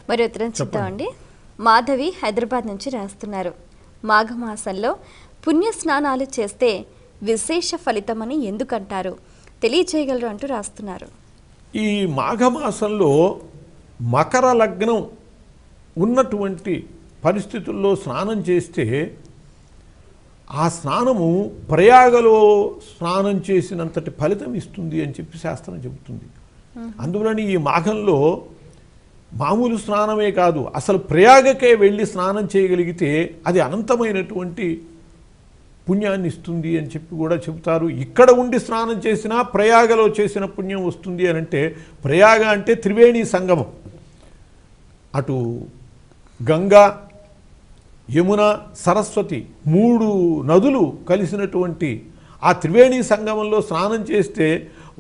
మరి ఉత్తరం చూద్దామండి. మాధవి హైదరాబాద్ నుంచి రాస్తున్నారు. మాఘమాసంలో పుణ్య స్నానాలు చేస్తే విశేష ఫలితమని ఎందుకంటారు, తెలియచేయగలరు అంటూ రాస్తున్నారు. ఈ మాఘమాసంలో మకర లగ్నం ఉన్నటువంటి పరిస్థితుల్లో స్నానం చేస్తే ఆ స్నానము ప్రయాగలో స్నానం చేసినంతటి ఫలితం ఇస్తుంది అని చెప్పి శాస్త్రం చెబుతుంది. అందువలన ఈ మాఘంలో మామూలు స్నానమే కాదు, అసలు ప్రయాగకే వెళ్ళి స్నానం చేయగలిగితే అది అనంతమైనటువంటి పుణ్యాన్ని ఇస్తుంది అని చెప్పి కూడా చెబుతారు. ఇక్కడ ఉండి స్నానం చేసినా ప్రయాగలో చేసిన పుణ్యం వస్తుంది అని అంటే, ప్రయాగ అంటే త్రివేణి సంగమం. అటు గంగా, యమున, సరస్వతి 3 నదులు కలిసినటువంటి ఆ త్రివేణి సంగమంలో స్నానం చేస్తే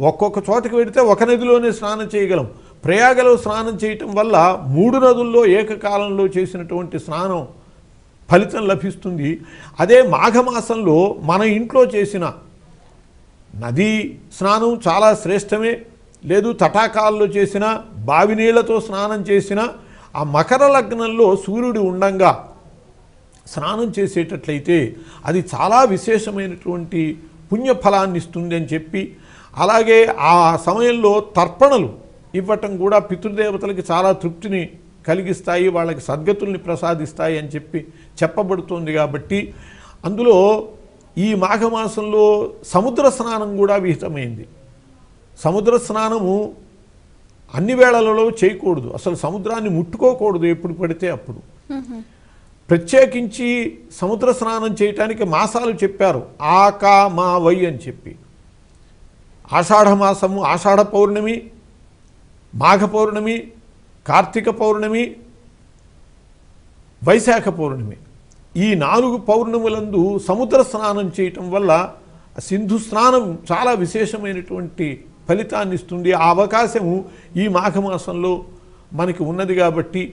ఒక్కొక్క చోటకి వెడితే ఒక నదిలోనే స్నానం చేయగలం. ప్రయాగలో స్నానం చేయటం వల్ల 3 నదుల్లో ఏకకాలంలో చేసినటువంటి స్నానం ఫలితం లభిస్తుంది. అదే మాఘమాసంలో మన ఇంట్లో చేసిన నదీ స్నానం చాలా శ్రేష్టమే, లేదు తటాకాల్లో చేసిన, బావి నీళ్లతో స్నానం చేసిన, ఆ మకర లగ్నంలో సూర్యుడు ఉండంగా స్నానం చేసేటట్లయితే అది చాలా విశేషమైనటువంటి పుణ్యఫలాన్ని ఇస్తుంది అని చెప్పి, అలాగే ఆ సమయంలో తర్పణలు ఇవ్వటం కూడా పితృదేవతలకి చాలా తృప్తిని కలిగిస్తాయి, వాళ్ళకి సద్గతుల్ని ప్రసాదిస్తాయి అని చెప్పి చెప్పబడుతోంది. కాబట్టి అందులో ఈ మాఘమాసంలో సముద్ర స్నానం కూడా విహితమైంది. సముద్ర స్నానము అన్ని వేళలలో చేయకూడదు, అసలు సముద్రాన్ని ముట్టుకోకూడదు ఎప్పుడు పడితే అప్పుడు. ప్రత్యేకించి సముద్ర స్నానం చేయటానికి మాసాలు చెప్పారు, ఆకా మా వై అని చెప్పి. ఆషాఢ మాసము, ఆషాఢ పౌర్ణమి, మాఘ పౌర్ణమి, కార్తీక పౌర్ణమి, వైశాఖ పౌర్ణమి, ఈ 4 పౌర్ణములందు సముద్ర స్నానం చేయటం వల్ల సింధు స్నానం చాలా విశేషమైనటువంటి ఫలితాన్ని ఇస్తుంది. ఆ అవకాశము ఈ మాఘమాసంలో మనకి ఉన్నది. కాబట్టి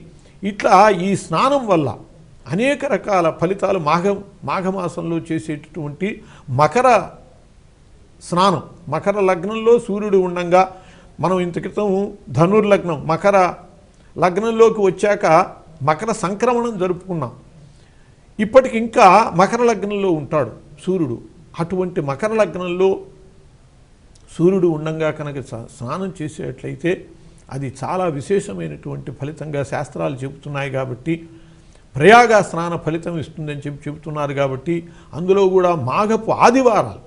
ఇట్లా ఈ స్నానం వల్ల అనేక రకాల ఫలితాలు మాఘమాసంలో చేసేటటువంటి మకర స్నానం, మకర లగ్నంలో సూర్యుడు ఉండంగా, మనం ఇంత క్రితం ధనుర్లగ్నం మకర లగ్నంలోకి వచ్చాక మకర సంక్రమణం జరుపుకున్నాం. ఇప్పటికి ఇంకా మకర లగ్నంలో ఉంటాడు సూర్యుడు. అటువంటి మకర లగ్నంలో సూర్యుడు ఉండంగా కనుక స్నానం చేసేట్లయితే అది చాలా విశేషమైనటువంటి ఫలితంగా శాస్త్రాలు చెబుతున్నాయి. కాబట్టి ప్రయాగ స్నాన ఫలితం ఇస్తుందని చెప్పి చెబుతున్నారు. కాబట్టి అందులో కూడా మాఘపు ఆదివారాలు,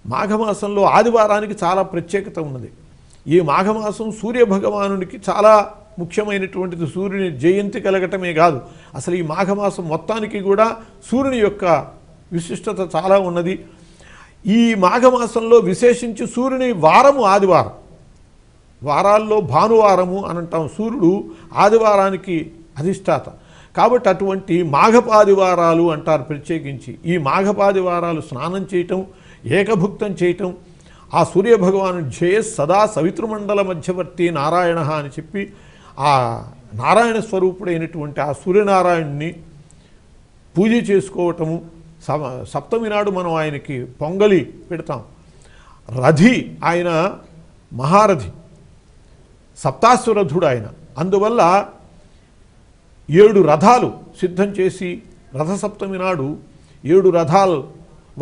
మాఘమాసంలో ఆదివారానికి చాలా ప్రత్యేకత ఉన్నది. ఈ మాఘమాసం సూర్యభగవానుడికి చాలా ముఖ్యమైనటువంటిది. సూర్యుని జయంతి కలగటమే కాదు, అసలు ఈ మాఘమాసం మొత్తానికి కూడా సూర్యుని యొక్క విశిష్టత చాలా ఉన్నది. ఈ మాఘమాసంలో విశేషించి సూర్యుని వారము ఆదివారం, వారాల్లో భానువారము అని అంటాం. సూర్యుడు ఆదివారానికి అధిష్టాత కాబట్టి అటువంటి మాఘపాదివారాలు అంటారు ప్రత్యేకించి. ఈ మాఘపాదివారాలు స్నానం చేయటం, ఏకభుక్తం చేయటం, ఆ సూర్యభగవాను జయ సదా సవితృమండల మధ్యవర్తి నారాయణ అని చెప్పి ఆ నారాయణ స్వరూపుడైనటువంటి ఆ సూర్యనారాయణుని పూజ చేసుకోవటము. సప్తమి నాడు మనం ఆయనకి పొంగలి పెడతాం. రథి ఆయన మహారథి, సప్తాశ్వరథుడు ఆయన. అందువల్ల 7 రథాలు సిద్ధం చేసి రథసప్తమి నాడు 7 రథాలు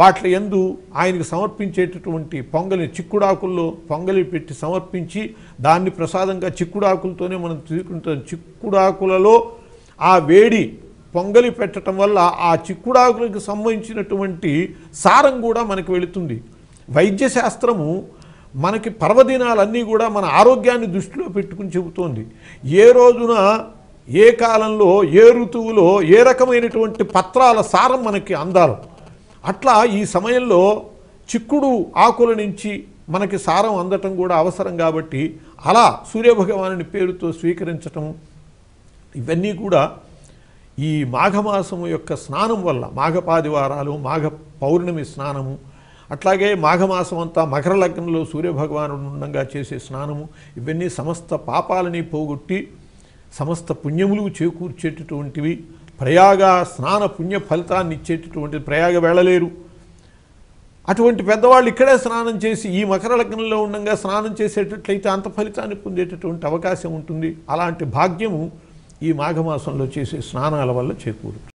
వాటి యందు ఆయనకు సమర్పించేటటువంటి పొంగలి, చిక్కుడాకుల్లో పొంగలి పెట్టి సమర్పించి దాన్ని ప్రసాదంగా చిక్కుడాకులతోనే మనం తీసుకుంటాం. చిక్కుడాకులలో ఆ వేడి పొంగలి పెట్టడం వల్ల ఆ చిక్కుడాకులకు సంబంధించినటువంటి సారం కూడా మనకు వెళుతుంది. వైద్యశాస్త్రము మనకి పర్వదినాలన్నీ కూడా మన ఆరోగ్యాన్ని దృష్టిలో పెట్టుకుని చెబుతోంది. ఏ రోజున, ఏ కాలంలో, ఏ ఋతువులో ఏ రకమైనటువంటి పత్రాల సారం మనకి అందాలి. అట్లా ఈ సమయంలో చిక్కుడు ఆకుల నుంచి మనకి సారం అందటం కూడా అవసరం. కాబట్టి అలా సూర్యభగవానుని పేరుతో స్వీకరించటము, ఇవన్నీ కూడా ఈ మాఘమాసము యొక్క స్నానం వల్ల, మాఘపాదివారాలు, మాఘ పౌర్ణమి స్నానము, అట్లాగే మాఘమాసం అంతా మకర లగ్నంలో సూర్యభగవానుడు ఉండంగా చేసే స్నానము, ఇవన్నీ సమస్త పాపాలని పోగొట్టి సమస్త పుణ్యములు చేకూర్చేటటువంటివి. ప్రయాగ స్నాన పుణ్య ఫలితాన్ని ఇచ్చేటటువంటిది. ప్రయాగ వెళ్ళలేరు అటువంటి పెద్దవాళ్ళు ఇక్కడే స్నానం చేసి ఈ మకర లగ్నంలో ఉండంగా స్నానం చేసేటట్లయితే అంత ఫలితాన్ని పొందేటటువంటి అవకాశం ఉంటుంది. అలాంటి భాగ్యము ఈ మాఘమాసంలో చేసే స్నానాల వల్ల చేకూరుతుంది.